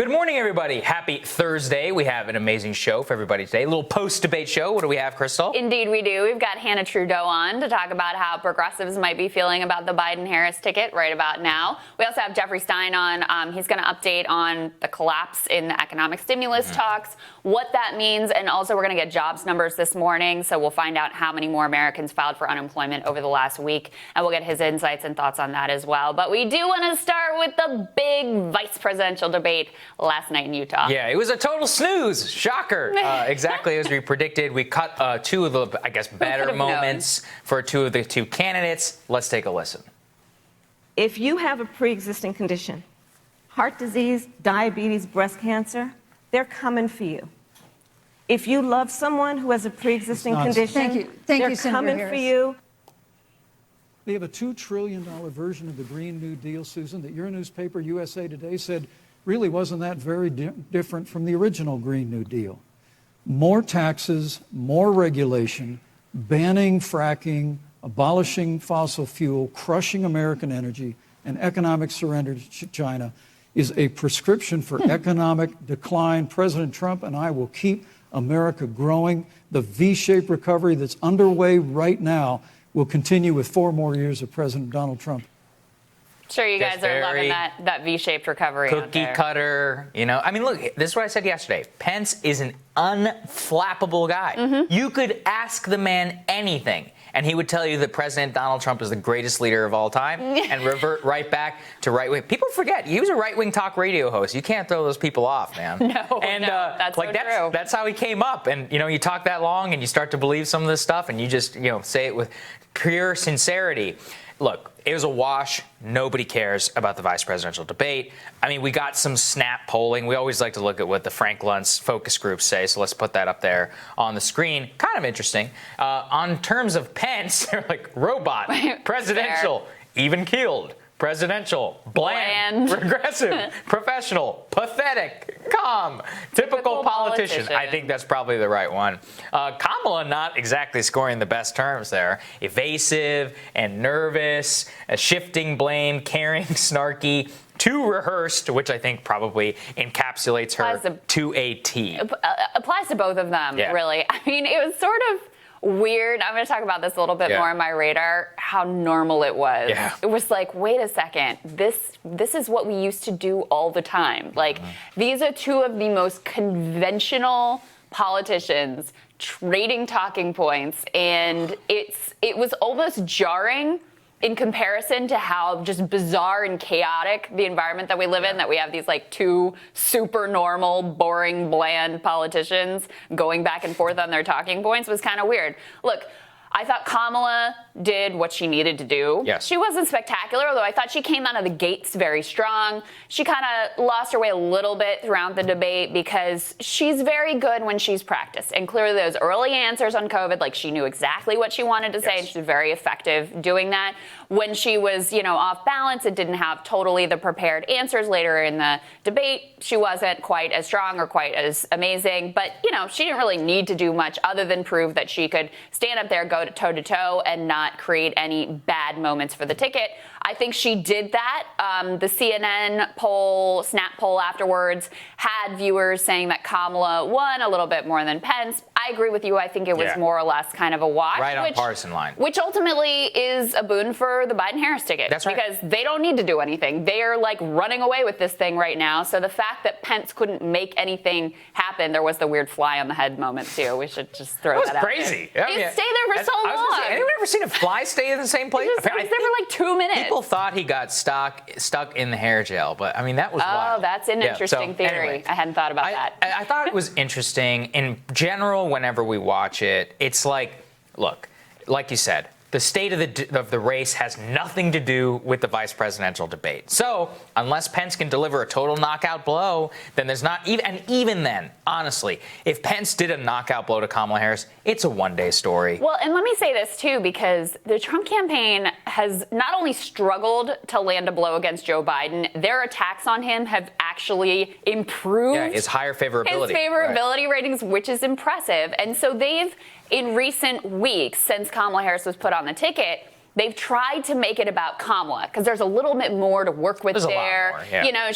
Good morning, everybody. Happy Thursday. We have an amazing show for everybody today. A little post-debate show. What do we have, Krystal? Indeed, we do. We've got Hannah Trudeau on to talk about how progressives might be feeling about the Biden-Harris ticket right about now. We also have Jeffrey Stein on. He's going to update on the collapse in the economic stimulus talks, what that means, and also we're going to get jobs numbers this morning, so we'll find out how many more Americans filed for unemployment over the last week, and we'll get his insights and thoughts on that as well. But we do want to start with the big vice presidential debate last night in Utah. Yeah, it was a total snooze. Shocker. Exactly as we predicted. We cut two of the, I guess, better moments for two of the two candidates. Let's take a listen. If you have a pre-existing condition, heart disease, diabetes, breast cancer, they're coming for you. If you love someone who has a pre-existing condition, they're coming for you. They have a $2 trillion version of the Green New Deal, Susan, that your newspaper, USA Today, said really wasn't that very different from the original Green New Deal. More taxes, more regulation, banning fracking, abolishing fossil fuel, crushing American energy, and economic surrender to China is a prescription for economic decline. President Trump and I will keep America growing. The V-shaped recovery that's underway right now will continue with 4 more years of President Donald Trump. Sure, you guys are loving that V-shaped recovery. Cookie cutter, you know. I mean, look, this is what I said yesterday. Pence is an unflappable guy. You could ask the man anything, and he would tell you that President Donald Trump is the greatest leader of all time and revert right back to right-wing. People forget, he was a right-wing talk radio host. You can't throw those people off, man. That's like, so true. That's how he came up. And, you know, you talk that long and you start to believe some of this stuff and you just, you know, say it with pure sincerity. Look, it was a wash. Nobody cares about the vice presidential debate. I mean, we got some snap polling. We always like to look at what the Frank Luntz focus groups say, so let's put that up there on the screen. Kind of interesting. On terms of Pence, they're like robot, presidential, even-keeled, presidential, bland, regressive, professional, pathetic, calm, typical politician. I think that's probably the right one. Kamala not exactly scoring the best terms there. Evasive and nervous, shifting blame, caring, snarky, too rehearsed, which I think probably encapsulates her to a T. Applies to both of them, really. I mean, it was sort of weird. I'm going to talk about this a little bit more on my radar, how normal it was. It was like, wait a second, this is what we used to do all the time. Like, these are two of the most conventional politicians trading talking points, and it was almost jarring in comparison to how just bizarre and chaotic the environment that we live in, that we have these like two super normal, boring, bland politicians going back and forth on their talking points was kind of weird. Look, I thought Kamala did what she needed to do. She wasn't spectacular, although I thought she came out of the gates very strong. She kind of lost her way a little bit throughout the debate because she's very good when she's practiced. And clearly those early answers on COVID, like she knew exactly what she wanted to say, and she's very effective doing that. When she was, you know, off balance and didn't have totally the prepared answers later in the debate, she wasn't quite as strong or quite as amazing. But, you know, she didn't really need to do much other than prove that she could stand up there, go toe-to-toe, and not create any bad moments for the ticket. I think she did that. The CNN poll, snap poll afterwards, had viewers saying that Kamala won a little bit more than Pence. I agree with you. I think it was more or less kind of a wash. Right on partisan line. Which ultimately is a boon for the Biden-Harris ticket. That's right. Because they don't need to do anything. They are like running away with this thing right now. So the fact that Pence couldn't make anything happen, there was the weird fly on the head moment too. We should just throw that out. That was crazy. They stay there for so long. Anyone ever seen a fly stay in the same place? He was there for like 2 minutes. People thought he got stuck in the hair gel, but I mean, that was wild. Oh, that's an interesting theory. Anyway, I hadn't thought about that. I thought it was interesting. In general, whenever we watch it, it's like, look, like you said, the state of the race has nothing to do with the vice presidential debate. So unless Pence can deliver a total knockout blow, then there's not even, and even then, honestly, if Pence did a knockout blow to Kamala Harris, it's a one-day story. Well, and let me say this too, because the Trump campaign has not only struggled to land a blow against Joe Biden, their attacks on him have actually improved his higher favorability. His favorability ratings, which is impressive. And so they've, in recent weeks, since Kamala Harris was put on the ticket, they've tried to make it about Kamala because there's a little bit more to work with there. A lot more, yeah. You know,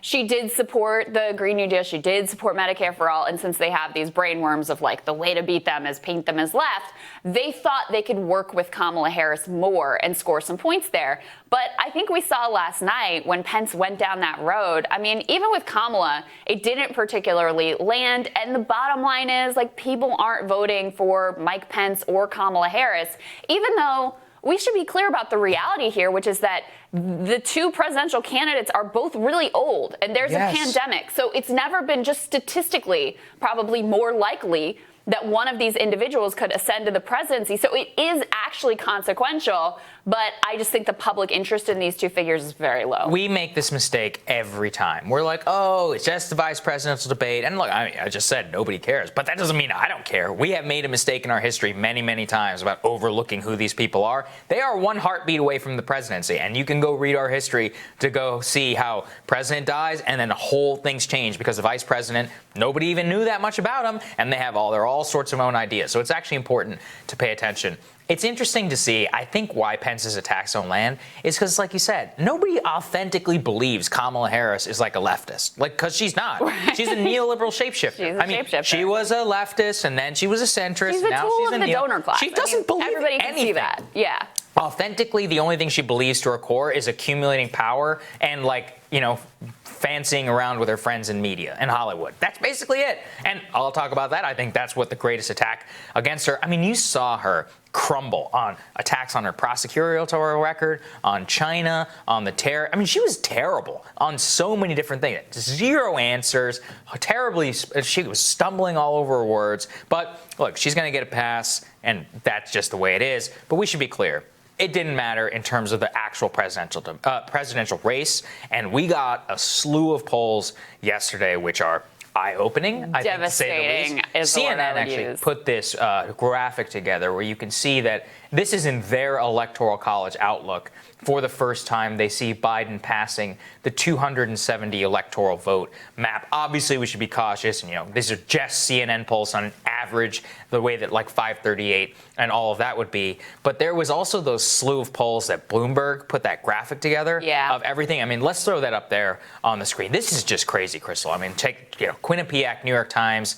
she did support the Green New Deal. She did support Medicare for all. And since they have these brainworms of like the way to beat them is paint them as left, they thought they could work with Kamala Harris more and score some points there. But I think we saw last night when Pence went down that road, I mean, even with Kamala, it didn't particularly land. And the bottom line is, like, people aren't voting for Mike Pence or Kamala Harris, even though we should be clear about the reality here, which is that the two presidential candidates are both really old and there's a pandemic. So it's never been just statistically probably more likely that one of these individuals could ascend to the presidency. So it is actually consequential, but I just think the public interest in these two figures is very low. We make this mistake every time. We're like, oh, it's just the vice presidential debate. And look, I just said nobody cares, but that doesn't mean I don't care. We have made a mistake in our history many, many times about overlooking who these people are. They are one heartbeat away from the presidency, and you can go read our history to go see how president dies, and then the whole thing's changed because the vice president, nobody even knew that much about him, and they have all sorts of own ideas. So it's actually important to pay attention. It's interesting to see, I think, why Pence's attacks don't land is because, like you said, nobody authentically believes Kamala Harris is like a leftist. Like, because she's not. Right. She's a neoliberal shapeshifter. Shapeshifter. She was a leftist, and then she was a centrist. She's a now tool she's of a the donor class. She doesn't believe everybody can anything. see that. Yeah. Authentically, the only thing she believes to her core is accumulating power and, like, you know, fancying around with her friends in media and Hollywood. That's basically it. And I'll talk about that. I think that's what the greatest attack against her. I mean, you saw her crumble on attacks on her prosecutorial record, on China, on the terror. I mean, she was terrible on so many different things. Zero answers. Terribly, she was stumbling all over her words. But look, she's going to get a pass, and that's just the way it is. But we should be clear. It didn't matter in terms of the actual presidential race, and we got a slew of polls yesterday, which are eye-opening, I think, to say the least. Is the word I CNN would actually use. put this graphic together where you can see that this is in their electoral college outlook. For the first time, they see Biden passing the 270 electoral vote map. Obviously, we should be cautious, and, you know, these are just CNN polls on an average, the way that like 538 and all of that would be. But there was also those slew of polls that Bloomberg put that graphic together of everything. I mean, let's throw that up there on the screen. This is just crazy, Krystal. I mean, take, you know, Quinnipiac, New York Times,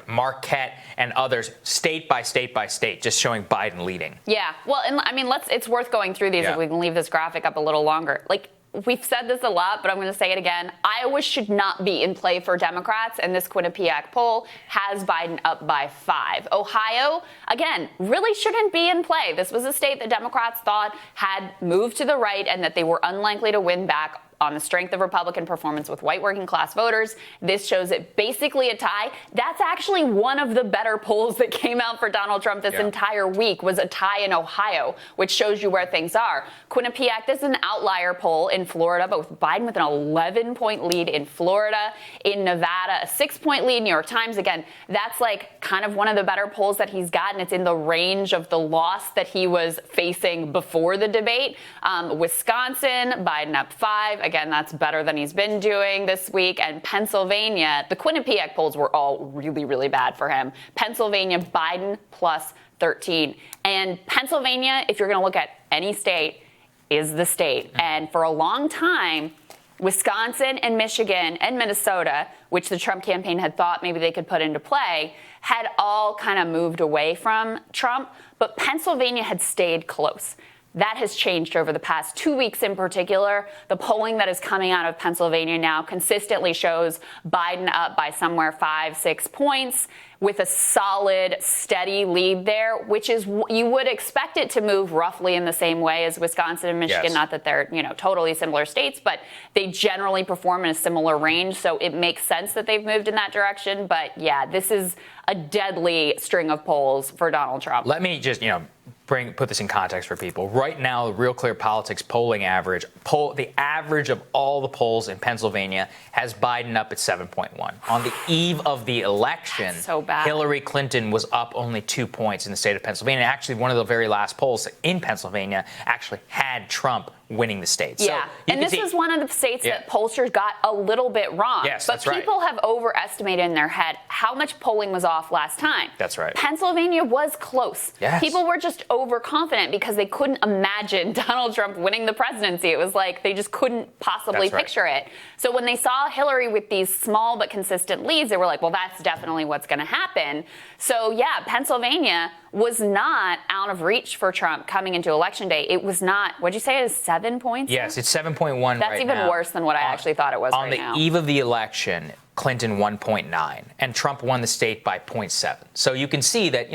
Marquette, and others, state by state by state, just showing Biden leading. Yeah. Well, and I mean, it's worth going through these if we can leave this graphic up a little longer. Like, we've said this a lot, but I'm going to say it again. Iowa should not be in play for Democrats, and this Quinnipiac poll has Biden up by 5. Ohio, again, really shouldn't be in play. This was a state that Democrats thought had moved to the right and that they were unlikely to win back on the strength of Republican performance with white working class voters. This shows it basically a tie. That's actually one of the better polls that came out for Donald Trump this entire week, was a tie in Ohio, which shows you where things are. Quinnipiac, this is an outlier poll in Florida, but with Biden with an 11-point lead in Florida. In Nevada, a 6-point lead. New York Times, again, that's like kind of one of the better polls that he's gotten. It's in the range of the loss that he was facing before the debate. Wisconsin, Biden up 5. Again, that's better than he's been doing this week. And Pennsylvania, the Quinnipiac polls were all really, really bad for him. Pennsylvania, Biden plus 13. And Pennsylvania, if you're going to look at any state, is the state. And for a long time, Wisconsin and Michigan and Minnesota, which the Trump campaign had thought maybe they could put into play, had all kind of moved away from Trump. But Pennsylvania had stayed close. That has changed over the past 2 weeks in particular. The polling that is coming out of Pennsylvania now consistently shows Biden up by somewhere 5-6 points with a solid, steady lead there, which is, you would expect it to move roughly in the same way as Wisconsin and Michigan. Not that they're, you know, totally similar states, but they generally perform in a similar range. So it makes sense that they've moved in that direction. But yeah, this is a deadly string of polls for Donald Trump. Let me just, put this in context for people. Right now, the Real Clear Politics polling average, the average of all the polls in Pennsylvania has Biden up at 7.1. On the eve of the election, so bad. Hillary Clinton was up only 2 points in the state of Pennsylvania. Actually, one of the very last polls in Pennsylvania actually had Trump winning the state. Yeah, so and this was one of the states that pollsters got a little bit wrong. Yes, but people have overestimated in their head how much polling was off last time. That's right. Pennsylvania was close. Yes. People were just overconfident because they couldn't imagine Donald Trump winning the presidency. It was like they just couldn't possibly picture it. So when they saw Hillary with these small but consistent leads, they were like, well, that's definitely what's going to happen. So yeah, Pennsylvania was not out of reach for Trump coming into Election Day. It was not, what'd you say, it is 7 points? Yes, it's 7.1 That's even worse than what I actually thought it was right now. On the eve of the election, Clinton 1.9, and Trump won the state by 0.7. So you can see that,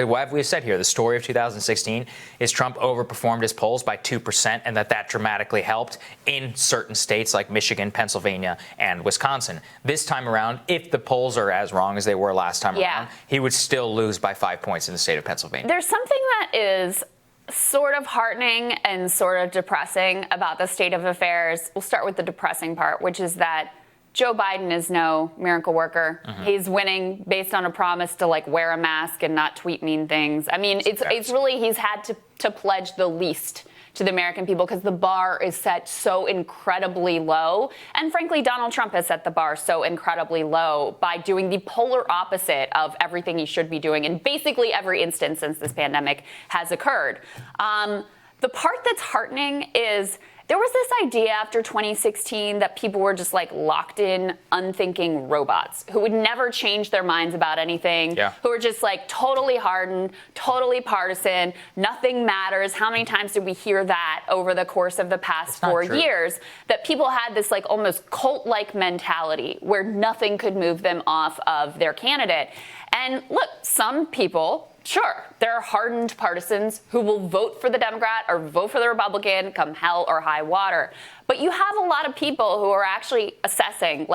what we've said here, the story of 2016 is Trump overperformed his polls by 2%, and that dramatically helped in certain states like Michigan, Pennsylvania, and Wisconsin. This time around, if the polls are as wrong as they were last time around, he would still lose by 5 points in the state of Pennsylvania. There's something that is sort of heartening and sort of depressing about the state of affairs. We'll start with the depressing part, which is that Joe Biden is no miracle worker. Mm-hmm. He's winning based on a promise to wear a mask and not tweet mean things. I mean, it's really, he's had to pledge the least to the American people because the bar is set so incredibly low. And frankly, Donald Trump has set the bar so incredibly low by doing the polar opposite of everything he should be doing in basically every instance since this pandemic has occurred. The part that's heartening is there was this idea after 2016 that people were just locked in, unthinking robots who would never change their minds about anything, who were just totally hardened, totally partisan, nothing matters. How many times did we hear that over the course of the past 4 years? That people had this almost cult-like mentality where nothing could move them off of their candidate. And look, some people, sure, there are hardened partisans who will vote for the Democrat or vote for the Republican come hell or high water. But you have a lot of people who are actually assessing,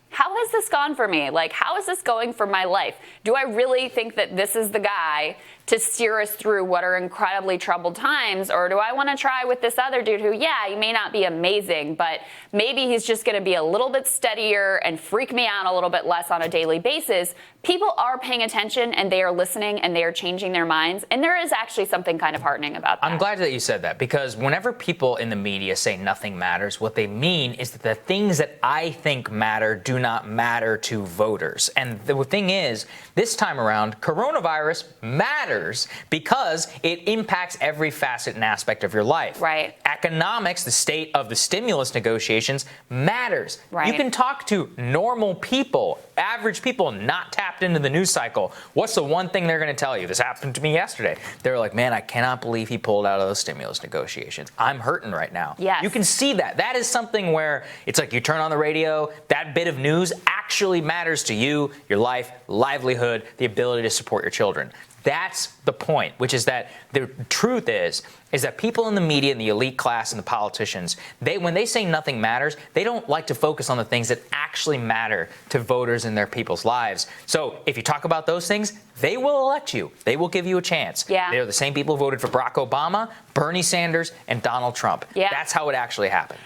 how has this gone for me? How is this going for my life? Do I really think that this is the guy to steer us through what are incredibly troubled times? Or do I want to try with this other dude who, he may not be amazing, but maybe he's just going to be a little bit steadier and freak me out a little bit less on a daily basis? People are paying attention and they are listening and they are changing their minds. And there is actually something kind of heartening about that. I'm glad that you said that, because whenever people in the media say nothing matters, what they mean is that the things that I think matter do not matter to voters. And the thing is, this time around, coronavirus matters because it impacts every facet and aspect of your life. Right. Economics, the state of the stimulus negotiations, matters. Right. You can talk to normal people, average people not tapped into the news cycle. What's the one thing they're going to tell you? This happened to me yesterday. They're like, man, I cannot believe he pulled out of those stimulus negotiations. I'm hurting right now. Yes. You can see that. That is something where it's you turn on the radio, that bit of news actually matters to you, your life, livelihood, the ability to support your children. That's the point, which is that the truth is that people in the media and the elite class and the politicians, when they say nothing matters, they don't like to focus on the things that actually matter to voters in their people's lives. So if you talk about those things, they will elect you. They will give you a chance. Yeah. They're the same people who voted for Barack Obama, Bernie Sanders, and Donald Trump. Yeah. That's how it actually happened.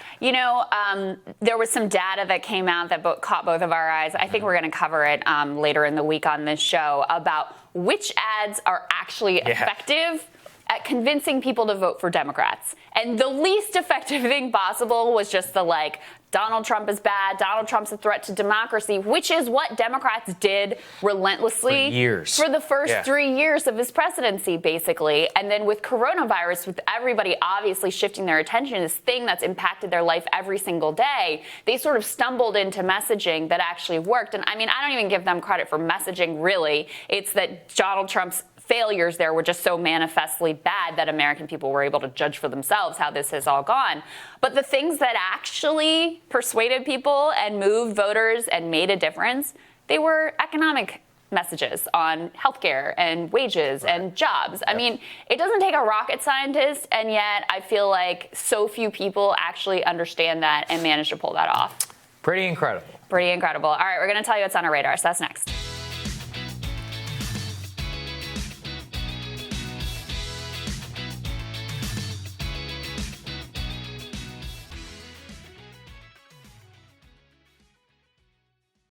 There was some data that came out that caught both of our eyes. I think we're going to cover it later in the week on this show about which ads are actually effective at convincing people to vote for Democrats. And the least effective thing possible was just the Donald Trump is bad, Donald Trump's a threat to democracy, which is what Democrats did relentlessly for years. For the first 3 years of his presidency, basically. And then with coronavirus, with everybody obviously shifting their attention to this thing that's impacted their life every single day, they sort of stumbled into messaging that actually worked. And I mean, I don't even give them credit for messaging, really. It's that Donald Trump's failures there were just so manifestly bad that American people were able to judge for themselves how this has all gone. But the things that actually persuaded people and moved voters and made a difference, they were economic messages on healthcare and wages and jobs. I mean, it doesn't take a rocket scientist, and yet I feel like so few people actually understand that and manage to pull that off. Pretty incredible. Pretty incredible. All right, we're going to tell you what's on our radar, so that's next.